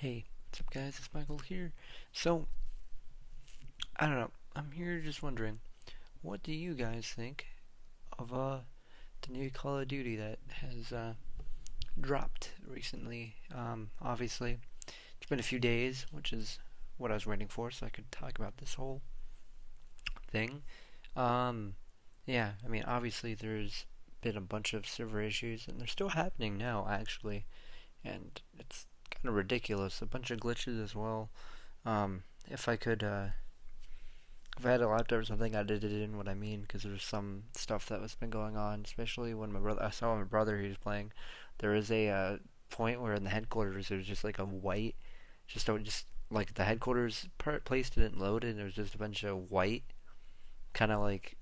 Hey, what's up, guys? It's Michael here. So, I don't know. I'm here just wondering, what do you guys think of the new Call of Duty that has dropped recently? Obviously, it's been a few days, which is what I was waiting for, so I could talk about this whole thing. Um, yeah, I mean, obviously there's been a bunch of server issues, and they're still happening now, actually, and it's kind of ridiculous. A bunch of glitches as well. If I could, if I had a laptop or something, I'd edit in what I mean, because there's some stuff that was been going on, especially when I saw my brother, he was playing. There is a point where in the headquarters there's just like a white, just like the headquarters place didn't load, and there was just a bunch of white, kind of like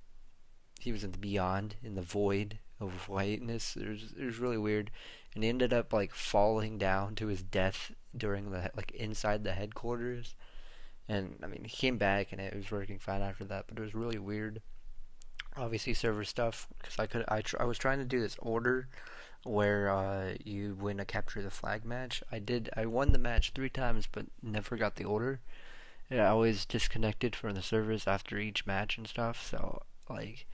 he was in the beyond, in the void of whiteness. It was really weird, and he ended up like falling down to his death during the like inside the headquarters. And I mean, he came back and it was working fine after that, but it was really weird. Obviously, server stuff because I was trying to do this order where you win a capture the flag match. I won the match 3 times, but never got the order. And I always disconnected from the servers after each match and stuff. So like,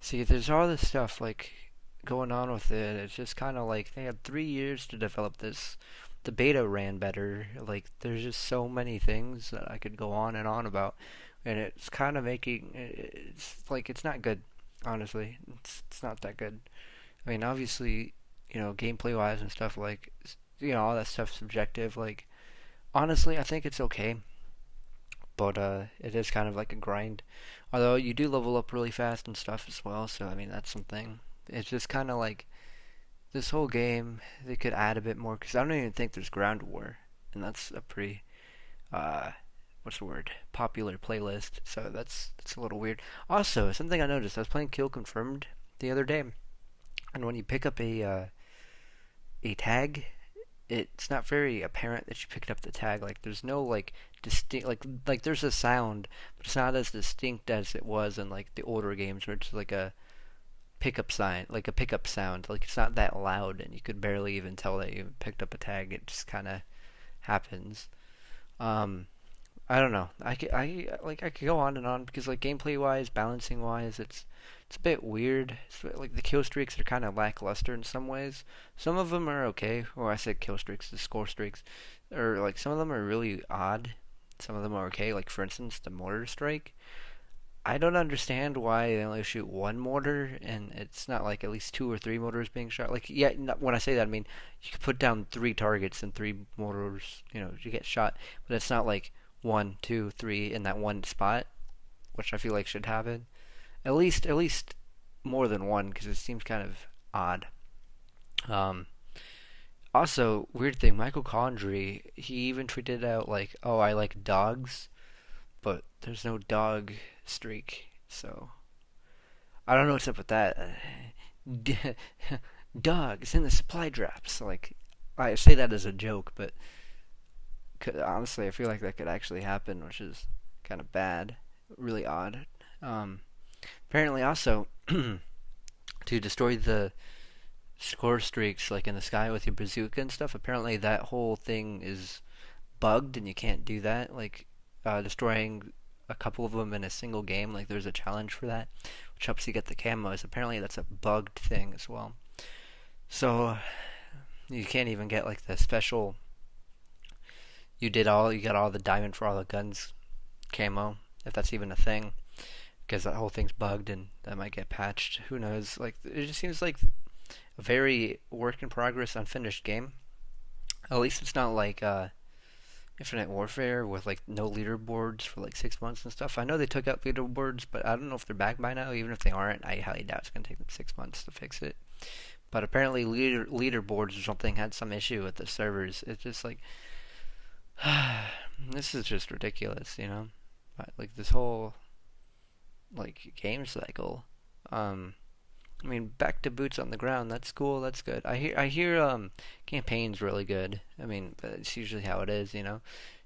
see, there's all this stuff like going on with it. It's just kind of like they had 3 years to develop this. The beta ran better. Like, there's just so many things that I could go on and on about, and it's kind of making it's like it's not good. Honestly, it's not that good. I mean, obviously, gameplay wise and stuff like, all that stuff's subjective. Like, honestly, I think it's okay, but it is kind of like a grind. Although you do level up really fast and stuff as well, so I mean that's something. It's just kind of like this whole game. They could add a bit more because I don't even think there's ground war, and that's a pretty uh, what's the word? Popular playlist. So that's a little weird. Also, something I noticed. I was playing Kill Confirmed the other day, and when you pick up a tag, it's not very apparent that you picked up the tag. Like there's no like distinct like there's a sound, but it's not as distinct as it was in like the older games where it's like a pickup sign, like a pickup sound. Like it's not that loud, and you could barely even tell that you picked up a tag. It just kind of happens. Um, I don't know. I could go on and on because like gameplay wise, balancing wise, it's a bit weird. Like the kill streaks are kind of lackluster in some ways. Some of them are okay. Or I said kill streaks, the score streaks, or like some of them are really odd. Some of them are okay. Like for instance, the mortar strike. I don't understand why they only shoot one mortar and it's not like at least 2 or 3 mortars being shot. Like, yeah, when I say that, I mean you could put down 3 targets and 3 mortars, you get shot, but it's not like 1, 2, 3 in that one spot, which I feel like should happen. At least more than one, because it seems kind of odd. Um, Also, weird thing, Michael Condrey, he even tweeted out like, "Oh, I like dogs," but there's no dog streak, so I don't know what's up with that. Dogs in the supply drops. Like, I say that as a joke, but honestly, I feel like that could actually happen, which is kind of bad, really odd. Um, Apparently, also to destroy the score streaks, like in the sky with your bazooka and stuff. Apparently, that whole thing is bugged, and you can't do that. Like destroying a couple of them in a single game. Like there's a challenge for that, which helps you get the camos. Apparently, that's a bugged thing as well. So you can't even get like the special. You got all the diamond for all the guns camo, if that's even a thing, because that whole thing's bugged and that might get patched. Who knows? Like it just seems like a very work in progress, unfinished game. At least it's not like Infinite Warfare with like no leaderboards for like 6 months and stuff. I know they took out leaderboards, but I don't know if they're back by now. Even if they aren't, I highly doubt it's gonna take them 6 months to fix it. But apparently, leaderboards or something had some issue with the servers. It's just like this is just ridiculous. Like this whole like game cycle. I mean, back to boots on the ground. That's cool. That's good. I hear campaign's really good. I mean, that's usually how it is.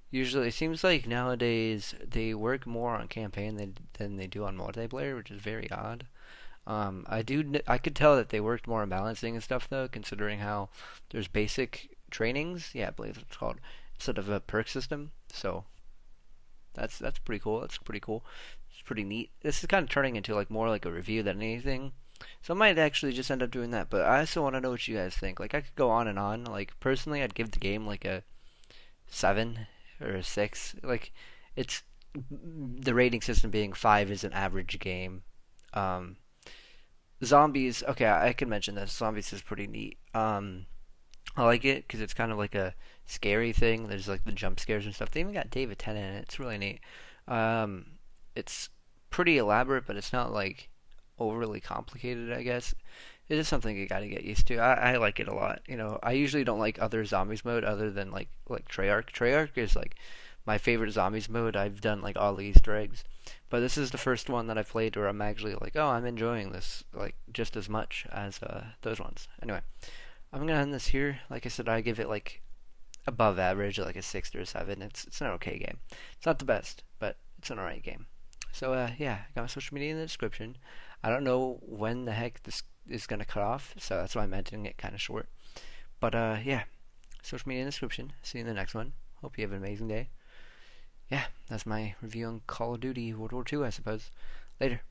Usually, it seems like nowadays they work more on campaign than they do on multiplayer, which is very odd. I could tell that they worked more on balancing and stuff though, considering how there's basic trainings. Yeah, I believe it's called. sort of a perk system. So that's pretty cool. That's pretty cool. It's pretty neat. This is kind of turning into like more like a review than anything. So I might actually just end up doing that. But I also want to know what you guys think. Like I could go on and on. Like personally, I'd give the game like a 7 or a 6. Like it's the rating system being 5 is an average game. Um, Zombies. Okay, I can mention this. Zombies is pretty neat. I like it because it's kind of like a scary thing. There's like the jump scares and stuff. They even got David Tennant in it. It's really neat. Um, it's pretty elaborate, but it's not like overly complicated, I guess. It is something you gotta get used to. I like it a lot. I usually don't like other zombies mode other than like Treyarch. Treyarch is like my favorite zombies mode. I've done like all the Easter eggs, but this is the first one that I played where I'm actually like, oh, I'm enjoying this like just as much as those ones. Anyway, I'm gonna end this here. Like I said, I give it like above average, like a 6 or a 7. It's an okay game. It's not the best, but it's an alright game. So yeah, I got my social media in the description. I don't know when the heck this is gonna cut off, so that's why I'm editing it kind of short. But yeah, social media in the description. See you in the next one. Hope you have an amazing day. Yeah, that's my review on Call of Duty World War II, I suppose. Later.